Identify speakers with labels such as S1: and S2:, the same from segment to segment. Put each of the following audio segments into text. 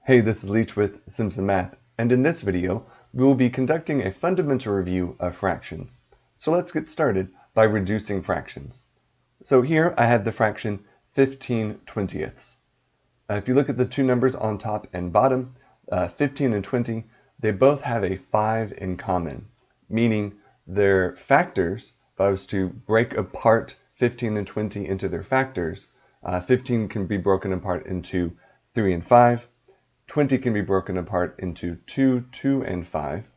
S1: Hey, this is Leach with Simpson Math, and in this video, we will be conducting a fundamental review of fractions. So let's get started by reducing fractions. So here I have the fraction 15/20ths. If you look at the two numbers on top and bottom, 15 and 20, they both have a 5 in common, meaning their factors, if I was to break apart 15 and 20 into their factors, 15 can be broken apart into 3 and 5, 20 can be broken apart into 2, 2, and 5.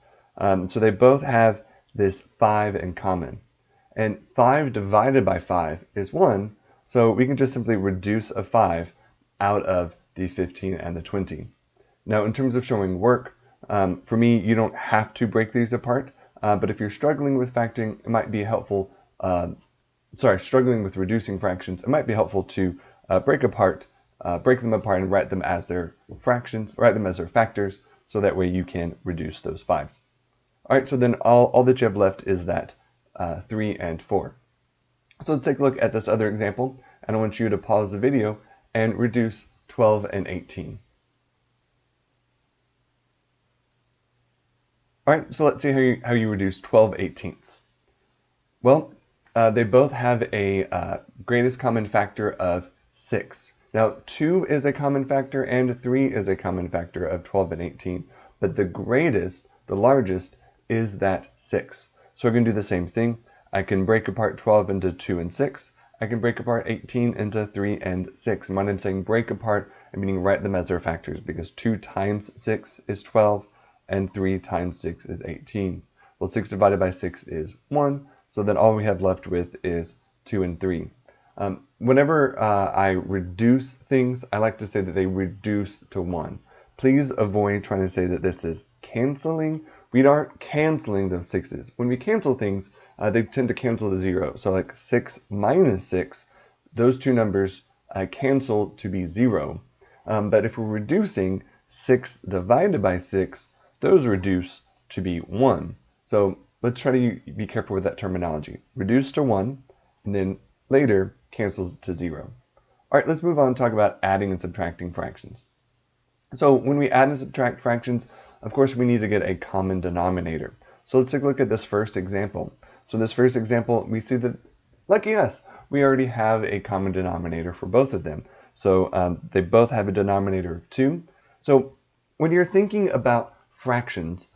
S1: So they both have this 5 in common. And 5 divided by 5 is 1, so we can just simply reduce a 5 out of the 15 and the 20. Now, in terms of showing work, for me, you don't have to break these apart, but if you're struggling with factoring, it might be helpful, struggling with reducing fractions, it might be helpful to break them apart and write them as their fractions, write them as their factors, so that way you can reduce those 5s. All right, so then all that you have left is that 3 and 4. So let's take a look at this other example, and I want you to pause the video and reduce 12 and 18. All right, so let's see how you reduce 12/18. Well, they both have a greatest common factor of 6. Now, 2 is a common factor and 3 is a common factor of 12 and 18, but the greatest, the largest, is that 6. So we're going to do the same thing. I can break apart 12 into 2 and 6. I can break apart 18 into 3 and 6. And when I'm saying break apart, I'm meaning write them as their factors, because 2 times 6 is 12 and 3 times 6 is 18. Well, 6 divided by 6 is 1, so then all we have left with is 2 and 3. Whenever I reduce things, I like to say that they reduce to 1. Please avoid trying to say that this is canceling. We aren't canceling those 6's. When we cancel things, they tend to cancel to 0. So like 6 minus 6, those two numbers cancel to be 0. But if we're reducing 6 divided by 6, those reduce to be 1. So let's try to be careful with that terminology. Reduce to 1, and then later cancels to 0. All right, let's move on and talk about adding and subtracting fractions. So when we add and subtract fractions, of course, we need to get a common denominator. So let's take a look at this first example. So this first example, we see that, lucky us, we already have a common denominator for both of them. So they both have a denominator of 2. So when you're thinking about fractions,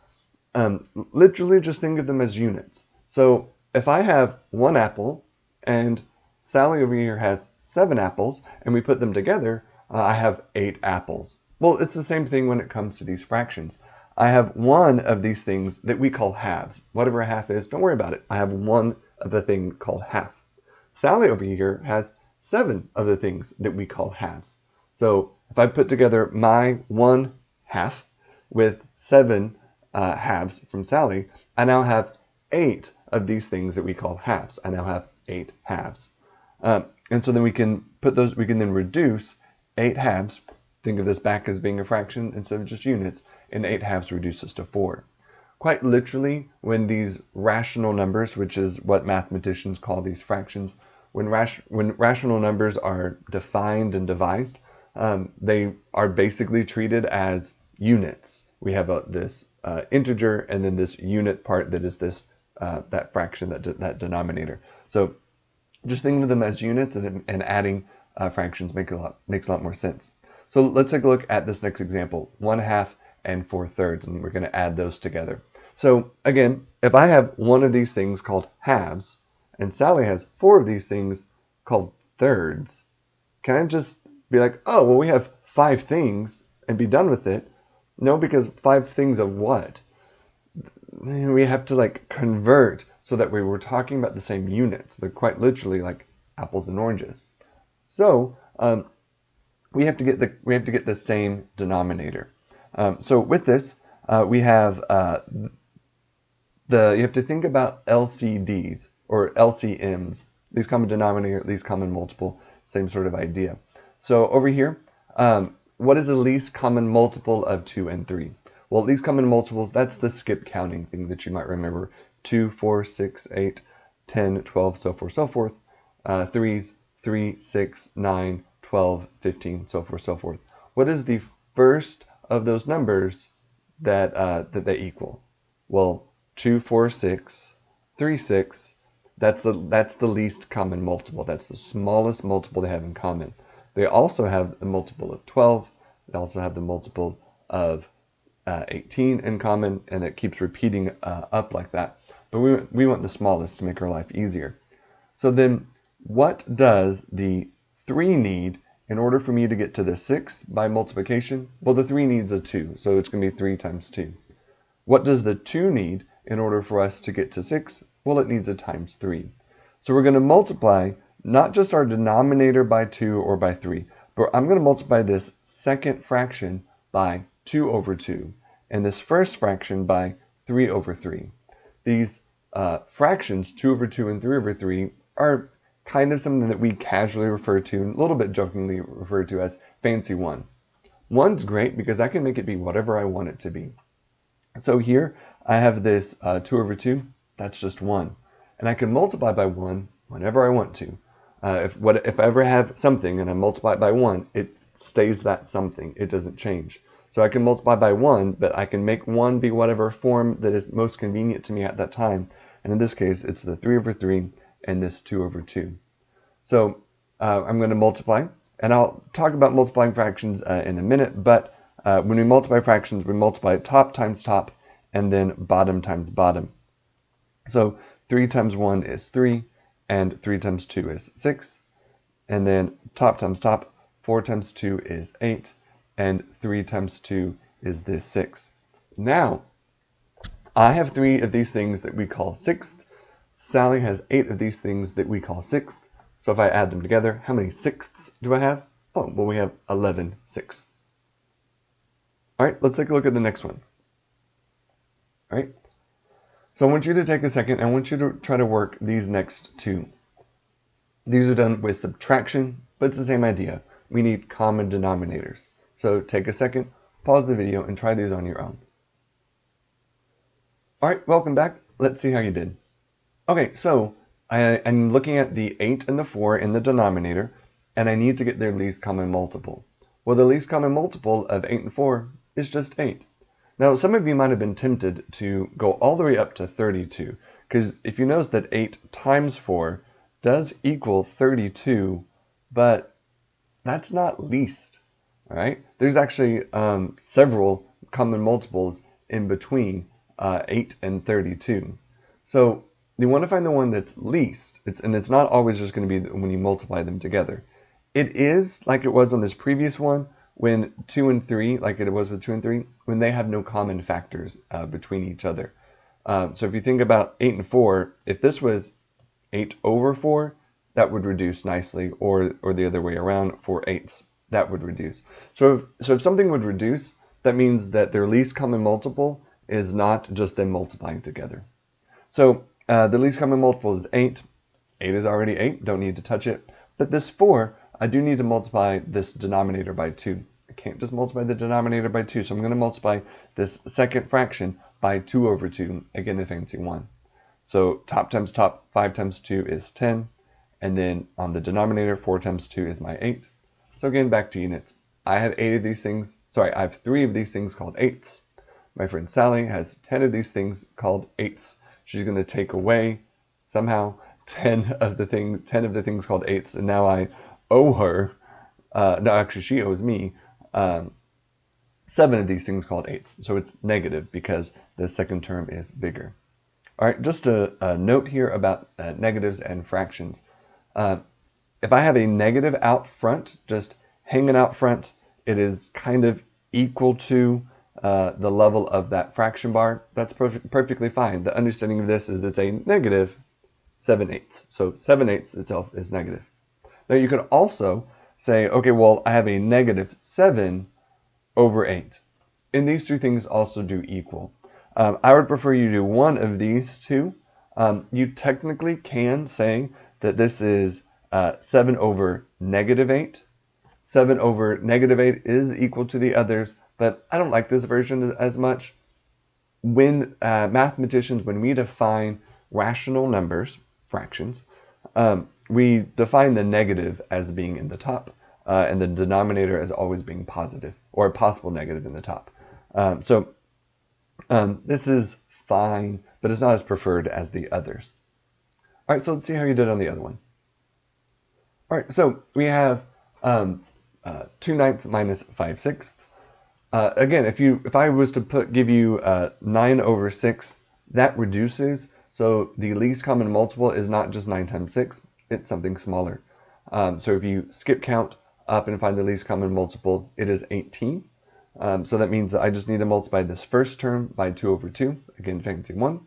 S1: literally just think of them as units. So if I have 1 apple and Sally over here has 7 apples, and we put them together, I have 8 apples. Well, it's the same thing when it comes to these fractions. I have one of these things that we call halves. Whatever a half is, don't worry about it. I have one of the thing called half. Sally over here has 7 of the things that we call halves. So if I put together my 1 half with 7 halves from Sally, I now have 8 of these things that we call halves. I now have 8 halves. And so then we can then reduce 8 halves. Think of this back as being a fraction instead of just units, and 8 halves reduces to 4. Quite literally, when these rational numbers, which is what mathematicians call these fractions, when rational numbers are defined and devised, they are basically treated as units. We have this integer and then this unit part that is this that fraction, that denominator. So just think of them as units, and adding fractions makes a lot more sense. So let's take a look at this next example, 1/2 and 4/3, and we're going to add those together. So again, if I have one of these things called halves, and Sally has 4 of these things called thirds, can I just be like, oh, well, we have 5 things and be done with it? No, because 5 things of what? We have to like convert so that we were talking about the same units. They're quite literally like apples and oranges. So we have to get the same denominator. So with this, we have you have to think about LCDs or LCMs. Least common denominator, least common multiple, same sort of idea. So over here, what is the least common multiple of 2 and 3? Well, least common multiples, that's the skip counting thing that you might remember. 2, 4, 6, 8, 10, 12, so forth. 3s, 3, 6, 9, 12, 15, so forth. What is the first of those numbers that they equal. Well, 2, 4, 6, 3, 6, that's the least common multiple. That's the smallest multiple they have in common. They also have the multiple of 12. They also have the multiple of 18 in common, and it keeps repeating up like that. But we want the smallest to make our life easier. So then what does the 3 need in order for me to get to the 6 by multiplication? Well, the 3 needs a 2, so it's going to be 3 times 2. What does the 2 need in order for us to get to 6? Well, it needs a times 3. So we're going to multiply not just our denominator by 2 or by 3, but I'm going to multiply this second fraction by 2 over 2, and this first fraction by 3 over 3. These fractions, 2 over 2 and 3 over 3, are kind of something that we casually refer to, a little bit jokingly refer to as fancy 1. 1's great because I can make it be whatever I want it to be. So here I have this 2 over 2, that's just 1. And I can multiply by 1 whenever I want to. If I ever have something and I multiply it by 1, it stays that something. It doesn't change. So I can multiply by 1, but I can make 1 be whatever form that is most convenient to me at that time. And in this case, it's the 3 over 3 and this 2 over 2. So I'm going to multiply, and I'll talk about multiplying fractions in a minute, but when we multiply fractions, we multiply top times top, and then bottom times bottom. So 3 times 1 is 3, and 3 times 2 is 6, and then top times top, 4 times 2 is 8, and 3 times 2 is this 6. Now, I have 3 of these things that we call sixths. Sally has 8 of these things that we call sixths. So if I add them together, how many sixths do I have? Oh, well, we have 11 sixths. All right, let's take a look at the next one. All right. So I want you to take a second. I want you to try to work these next two. These are done with subtraction, but it's the same idea. We need common denominators. So take a second, pause the video, and try these on your own. All right, welcome back. Let's see how you did. Okay, so I'm looking at the 8 and the 4 in the denominator, and I need to get their least common multiple. Well, the least common multiple of 8 and 4 is just 8. Now, some of you might have been tempted to go all the way up to 32, because if you notice that 8 times 4 does equal 32, but that's not least, all right? There's actually several common multiples in between 8 and 32. So you want to find the one that's least, and it's not always just going to be when you multiply them together. It is, like it was on this previous one, when 2 and 3, like it was with 2 and 3, when they have no common factors between each other. So if you think about 8 and 4, if this was 8 over 4, that would reduce nicely, or the other way around, 4/8, that would reduce. So if something would reduce, that means that their least common multiple is not just them multiplying together. So the least common multiple is 8. 8 is already 8, don't need to touch it. But this 4, I do need to multiply this denominator by 2. I can't just multiply the denominator by 2, so I'm going to multiply this second fraction by 2 over 2, again a fancy 1. So top times top, 5 times 2 is 10, and then on the denominator, 4 times 2 is my 8. So again, back to units. I have 8 of these things, I have 3 of these things called eighths. My friend Sally has 10 of these things called eighths. She's going to take away somehow 10 of the things called eighths, and now I owe her, no, actually she owes me 7 of these things called eighths. So it's negative because the second term is bigger. All right, just a note here about negatives and fractions. If I have a negative out front, just hanging out front, it is kind of equal to the level of that fraction bar. That's perfectly fine. The understanding of this is it's a negative 7/8. So 7/8 itself is negative. Now you could also say, okay, well, I have a negative 7 over 8. And these two things also do equal. I would prefer you do one of these two. You technically can say that this is 7 over negative 8. 7 over negative 8 is equal to the others, but I don't like this version as much. When mathematicians, when we define rational numbers, fractions, we define the negative as being in the top and the denominator as always being positive, or a possible negative in the top. This is fine, but it's not as preferred as the others. All right, so let's see how you did on the other one. All right, so we have 2/9 minus 5/6. Again, if I was to give you 9/6, that reduces. So the least common multiple is not just 9 times 6, it's something smaller. So if you skip count up and find the least common multiple, it is 18. So that means that I just need to multiply this first term by 2/2, again fancy 1.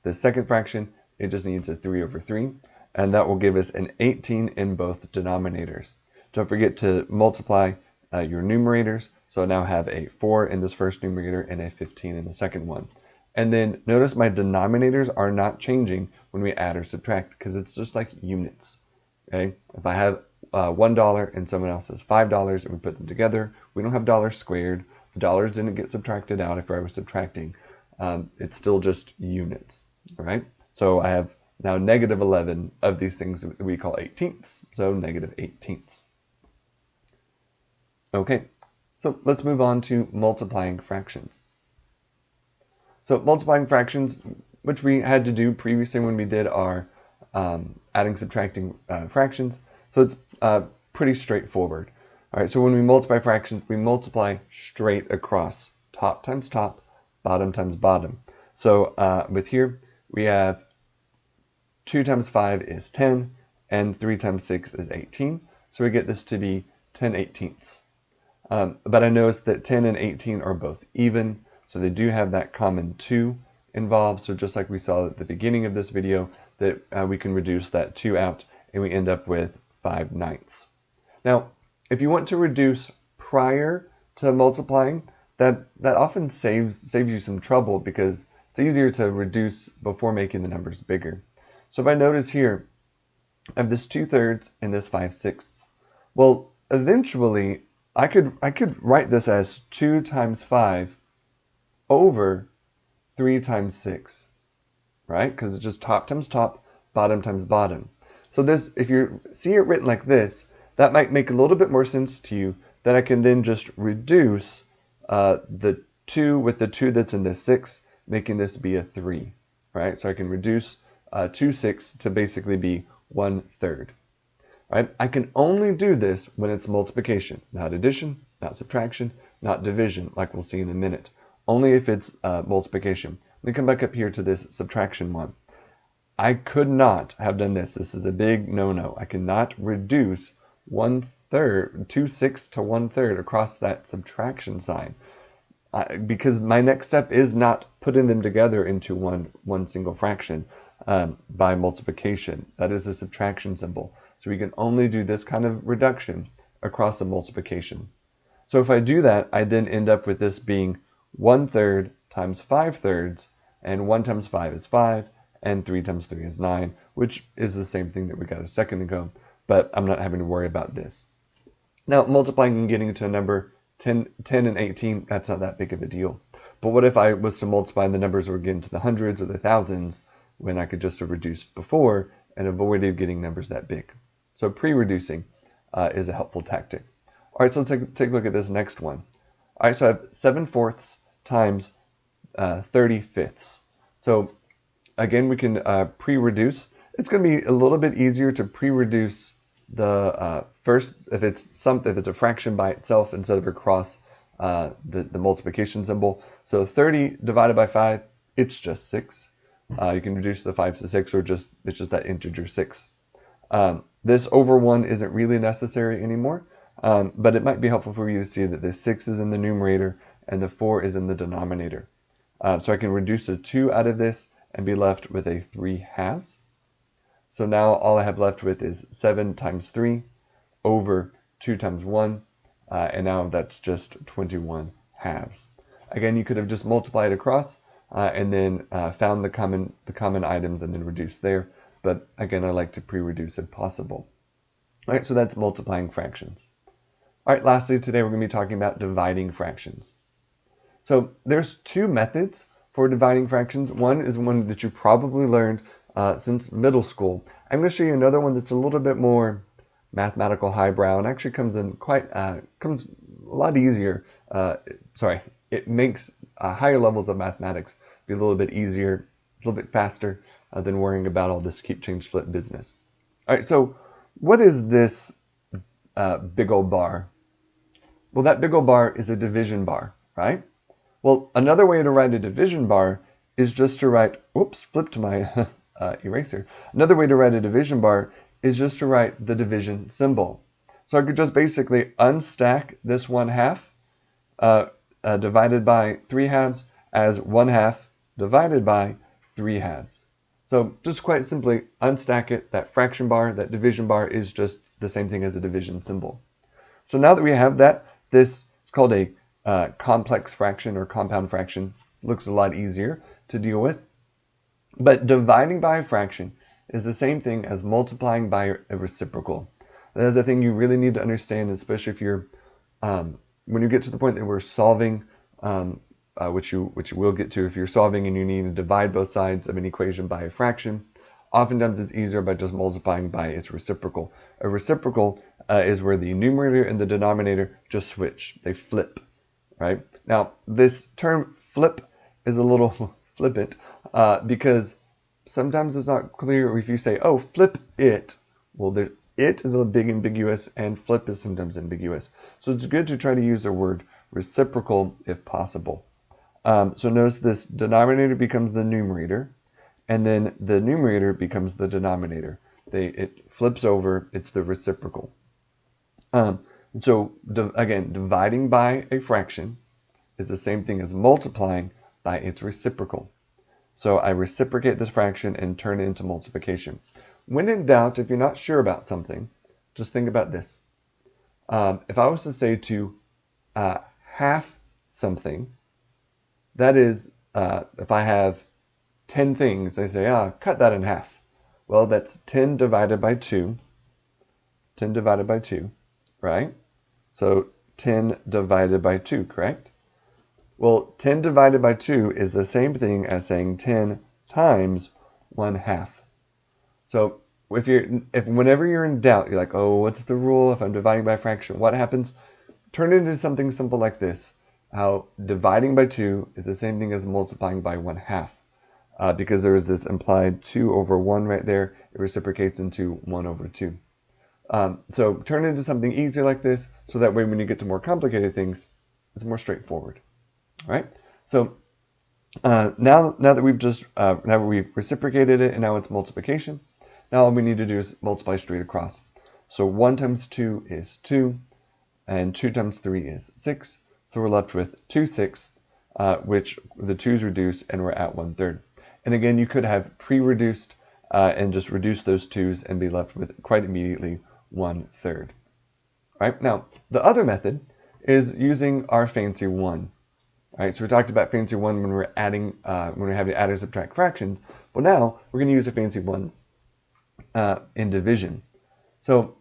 S1: The second fraction, it just needs a 3/3, and that will give us an 18 in both denominators. Don't forget to multiply your numerators. So I now have a 4 in this first numerator and a 15 in the second one. And then notice my denominators are not changing when we add or subtract, because it's just like units. Okay? If I have $1 and someone else has $5 and we put them together, we don't have dollars squared. The dollars didn't get subtracted out if I was subtracting. It's still just units. All right? So I have now -11 of these things that we call 18ths. So -18ths. Okay, so let's move on to multiplying fractions. So multiplying fractions, which we had to do previously when we did our adding, subtracting fractions. So it's pretty straightforward. All right, so when we multiply fractions, we multiply straight across, top times top, bottom times bottom. So with here, we have 2 times 5 is 10, and 3 times 6 is 18. So we get this to be 10/18ths. But I noticed that 10 and 18 are both even, so they do have that common 2 involved. So just like we saw at the beginning of this video, that we can reduce that 2 out, and we end up with 5/9. Now, if you want to reduce prior to multiplying, that often saves you some trouble, because it's easier to reduce before making the numbers bigger. So if I notice here, I have this 2/3 and this 5/6. Well, eventually, I could write this as 2 times 5 over 3 times 6, right? Because it's just top times top, bottom times bottom. So this, if you see it written like this, that might make a little bit more sense to you, that I can then just reduce the 2 with the 2 that's in the 6, making this be a 3, right? So I can reduce 2/6 to basically be 1/3. Right? I can only do this when it's multiplication, not addition, not subtraction, not division, like we'll see in a minute. Only if it's multiplication. Let me come back up here to this subtraction one. I could not have done this. This is a big no-no. I cannot reduce 2/6 to 1/3 across that subtraction sign, because my next step is not putting them together into one single fraction by multiplication. That is a subtraction symbol. So we can only do this kind of reduction across a multiplication. So if I do that, I then end up with this being 1/3 times 5/3, and 1 times 5 is 5, and 3 times 3 is 9, which is the same thing that we got a second ago, but I'm not having to worry about this. Now, multiplying and getting to a number 10 and 18, that's not that big of a deal. But what if I was to multiply and the numbers were getting to the hundreds or the thousands, when I could just have reduced before and avoided getting numbers that big? So pre-reducing is a helpful tactic. All right, so let's take a look at this next one. All right, so I have 7/4 times 30/5. So again, we can pre-reduce. It's going to be a little bit easier to pre-reduce the first if it's a fraction by itself instead of across the multiplication symbol. So 30 divided by 5, it's just 6. You can reduce the 5 to 6, or it's just that integer 6. This over 1 isn't really necessary anymore, but it might be helpful for you to see that the 6 is in the numerator and the 4 is in the denominator. So I can reduce a 2 out of this and be left with a 3/2. So now all I have left with is 7 times 3 over 2 times 1, and now that's just 21/2. Again, you could have just multiplied across and then found the common items and then reduced there. But again, I like to pre-reduce if possible. All right, so that's multiplying fractions. All right, lastly, today we're going to be talking about dividing fractions. So there's 2 methods for dividing fractions. One is one that you probably learned since middle school. I'm going to show you another one that's a little bit more mathematical highbrow and actually comes in comes a lot easier. It makes higher levels of mathematics be a little bit easier, a little bit faster than worrying about all this keep, change, flip business. All right, so what is this big old bar? Well, that big old bar is a division bar, right? Well, another way to write a division bar is just to write, oops, flipped my eraser. Another way to write a division bar is just to write the division symbol. So I could just basically unstack this 1/2 divided by 3/2 as 1/2 divided by 3/2. So just quite simply unstack it. That fraction bar, that division bar is just the same thing as a division symbol. So now that we have that, this is called a complex fraction or compound fraction. Looks a lot easier to deal with. But dividing by a fraction is the same thing as multiplying by a reciprocal. That is a thing you really need to understand, especially if you're when you get to the point that we're solving, which you will get to if you're solving and you need to divide both sides of an equation by a fraction. Oftentimes it's easier by just multiplying by its reciprocal. A reciprocal is where the numerator and the denominator just switch. They flip, right? Now, this term flip is a little flippant because sometimes it's not clear if you say, oh, flip it. Well, it is a big ambiguous and flip is sometimes ambiguous. So it's good to try to use the word reciprocal if possible. So notice this denominator becomes the numerator, and then the numerator becomes the denominator. It flips over, it's the reciprocal. Again, dividing by a fraction is the same thing as multiplying by its reciprocal. So I reciprocate this fraction and turn it into multiplication. When in doubt, if you're not sure about something, just think about this. If I was to say to half something, that is, if I have 10 things, I say, cut that in half. Well, that's 10 divided by 2. 10 divided by 2, right? So 10 divided by 2, correct? Well, 10 divided by 2 is the same thing as saying 10 times 1/2. So whenever you're in doubt, you're like, oh, what's the rule if I'm dividing by a fraction? What happens? Turn it into something simple like this. How dividing by 2 is the same thing as multiplying by 1/2. Because there is this implied 2 over 1 right there. It reciprocates into 1 over 2. So turn it into something easier like this, so that way when you get to more complicated things, it's more straightforward. All right? So now that we've reciprocated it and now it's multiplication, now all we need to do is multiply straight across. So 1 times 2 is 2, and 2 times 3 is 6. So we're left with 2/6, which the 2's reduce, and we're at 1/3. And again, you could have pre-reduced and just reduce those 2's and be left with quite immediately 1/3. Right? Now, the other method is using our fancy 1. All right, so we talked about fancy 1 when we're adding, when we're having to add or subtract fractions. Well, now we're going to use a fancy 1 in division. So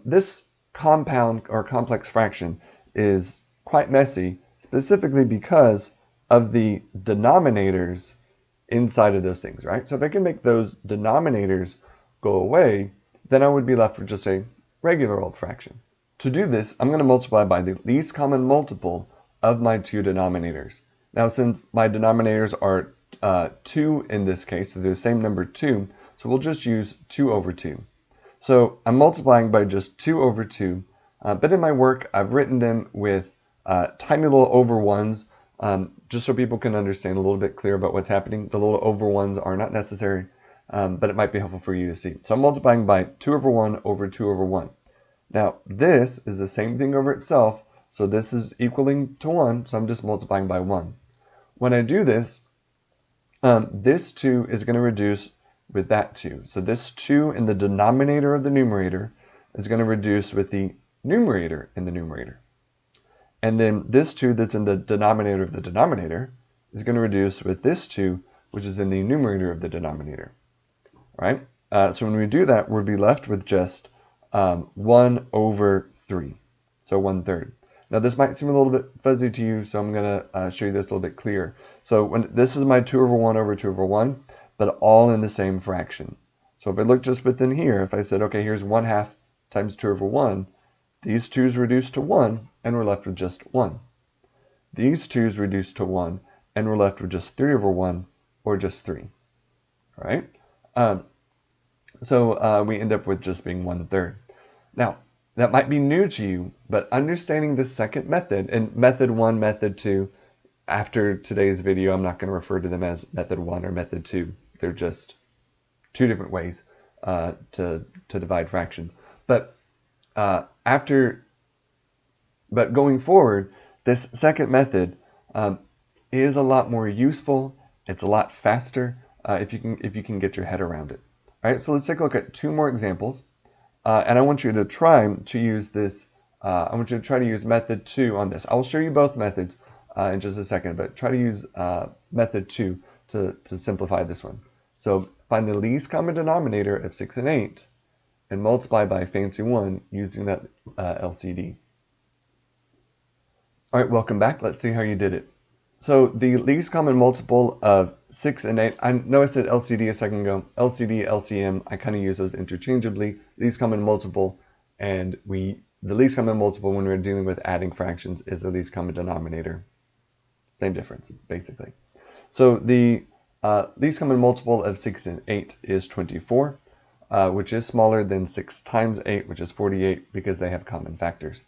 S1: this compound or complex fraction is quite messy, specifically because of the denominators inside of those things, right? So if I can make those denominators go away, then I would be left with just a regular old fraction. To do this, I'm going to multiply by the least common multiple of my two denominators. Now, since my denominators are 2 in this case, so they're the same number 2, so we'll just use 2 over 2. So I'm multiplying by just 2 over 2, but in my work, I've written them with tiny little over 1s, just so people can understand a little bit clear about what's happening. The little over 1s are not necessary, but it might be helpful for you to see. So I'm multiplying by 2 over 1 over 2 over 1. Now, this is the same thing over itself, so this is equaling to 1, so I'm just multiplying by 1. When I do this, this 2 is going to reduce with that 2. So this 2 in the denominator of the numerator is going to reduce with the numerator in the numerator. And then this 2 that's in the denominator of the denominator is going to reduce with this 2, which is in the numerator of the denominator. Right? So when we do that, we'll be left with just 1 over 3. So 1/3. Now this might seem a little bit fuzzy to you, so I'm going to show you this a little bit clearer. So this is my 2 over 1 over 2 over 1, but all in the same fraction. So if I look just within here, if I said, okay, here's 1/2 times 2 over 1, these 2's reduced to 1, and we're left with just 1. These 2's reduced to 1, and we're left with just 3 over 1, or just 3. All right? So we end up with just being 1/3. Now, that might be new to you, but understanding the second method, and method 1, method 2, after today's video, I'm not going to refer to them as method 1 or method 2. They're just two different ways to divide fractions. But going forward, this second method is a lot more useful. It's a lot faster if you can get your head around it. All right, so let's take a look at 2 more examples, and I want you to try to use this. I want you to try to use method 2 on this. I will show you both methods in just a second, but try to use method 2 to simplify this one. So find the least common denominator of 6 and 8 and multiply by fancy 1 using that LCD. All right, welcome back. Let's see how you did it. So the least common multiple of 6 and 8, I know I said LCD a second ago. LCD, LCM, I kind of use those interchangeably. Least common multiple, and the least common multiple when we're dealing with adding fractions is the least common denominator. Same difference, basically. So the least common multiple of 6 and 8 is 24, which is smaller than 6 times 8, which is 48, because they have common factors.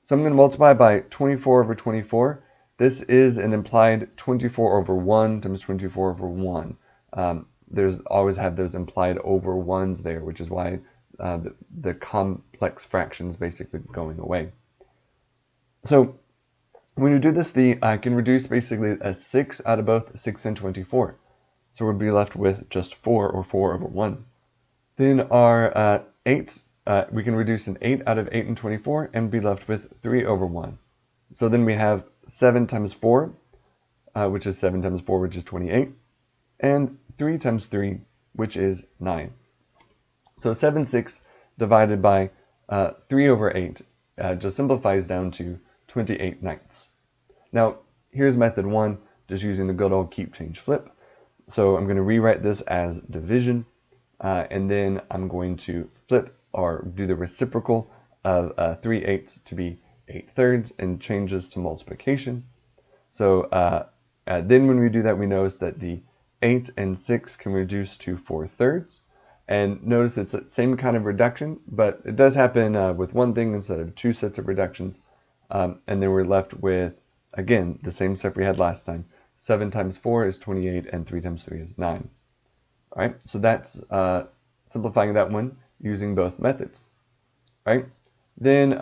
S1: So I'm going to multiply by 24 over 24. This is an implied 24 over 1 times 24 over 1. There's always have those implied over 1s there, which is why the complex fractions basically going away. So when you do this, I can reduce basically a 6 out of both 6 and 24. So we'll be left with just 4, or 4 over 1. Then our 8, we can reduce an 8 out of 8 and 24 and be left with 3 over 1. So then we have 7 times 4, which is 7 times 4, which is 28, and 3 times 3, which is 9. So 7/6 divided by 3 over 8 just simplifies down to 28/9. Now, here's method 1, just using the good old keep, change, flip. So I'm going to rewrite this as division, and then I'm going to flip or do the reciprocal of 3/8 to be 8/3 and change this to multiplication. So then when we do that, we notice that the 8 and 6 can reduce to 4/3. And notice it's the same kind of reduction, but it does happen with one thing instead of 2 sets of reductions. And then we're left with, again, the same step we had last time. 7 times 4 is 28, and 3 times 3 is 9. All right, so that's simplifying that one using both methods. All right, then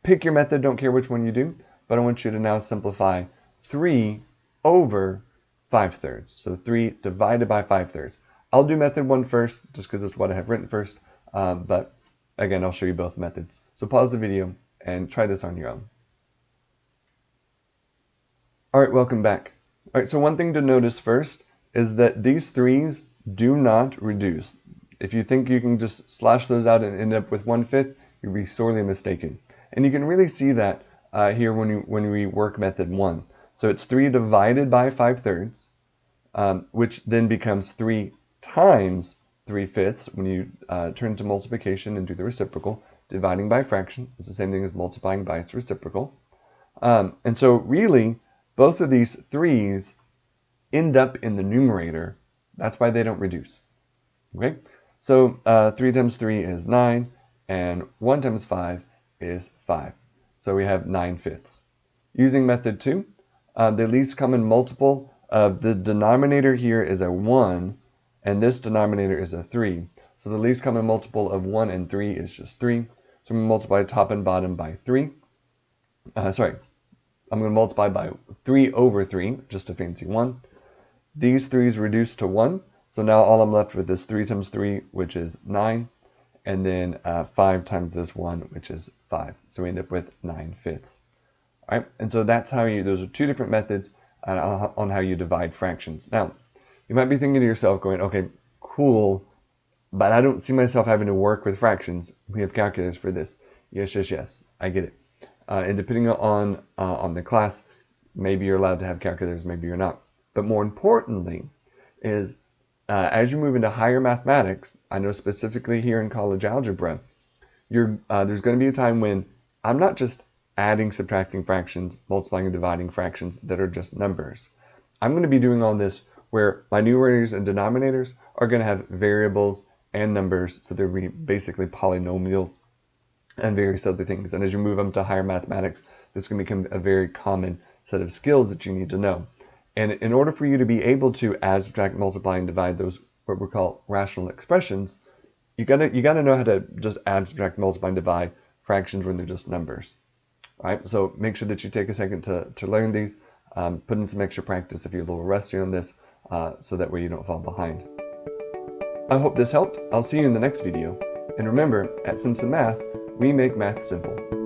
S1: pick your method, don't care which one you do, but I want you to now simplify 3 over 5/3. So 3 divided by 5/3. I'll do method 1 first, just because it's what I have written first, but again, I'll show you both methods. So pause the video and try this on your own. All right, welcome back. All right, so one thing to notice first is that these 3's do not reduce. If you think you can just slash those out and end up with 1/5, you'd be sorely mistaken. And you can really see that here when we work method 1. So it's 3 divided by 5/3, which then becomes 3 times 3/5 when you turn to multiplication and do the reciprocal. Dividing by fraction is the same thing as multiplying by its reciprocal. And so really, both of these 3's end up in the numerator. That's why they don't reduce. Okay, so 3 times 3 is 9, and 1 times 5 is 5. So we have 9/5. Using method 2, the least common multiple of the denominator here is a 1, and this denominator is a 3. So the least common multiple of 1 and 3 is just 3. So I'm going to multiply top and bottom by 3. I'm going to multiply by 3 over 3, just a fancy 1. These 3's reduce to 1. So now all I'm left with is 3 times 3, which is 9. And then 5 times this 1, which is 5. So we end up with 9/5. All right, and so that's how those are two different methods on how you divide fractions. Now, you might be thinking to yourself going, okay, cool, but I don't see myself having to work with fractions. We have calculators for this. Yes, I get it. And depending on the class, maybe you're allowed to have calculators, maybe you're not. But more importantly is as you move into higher mathematics, I know specifically here in college algebra, there's going to be a time when I'm not just adding, subtracting fractions, multiplying and dividing fractions that are just numbers. I'm going to be doing all this where my numerators and denominators are going to have variables and numbers, so they're basically polynomials and various other things. And as you move up to higher mathematics, this can become a very common set of skills that you need to know. And in order for you to be able to add, subtract, multiply, and divide those what we call rational expressions, you gotta know how to just add, subtract, multiply, and divide fractions when they're just numbers. All right, so make sure that you take a second to learn these. Put in some extra practice if you're a little rusty on this, so that way you don't fall behind. I hope this helped. I'll see you in the next video. And remember, at Simpson Math, we make math simple.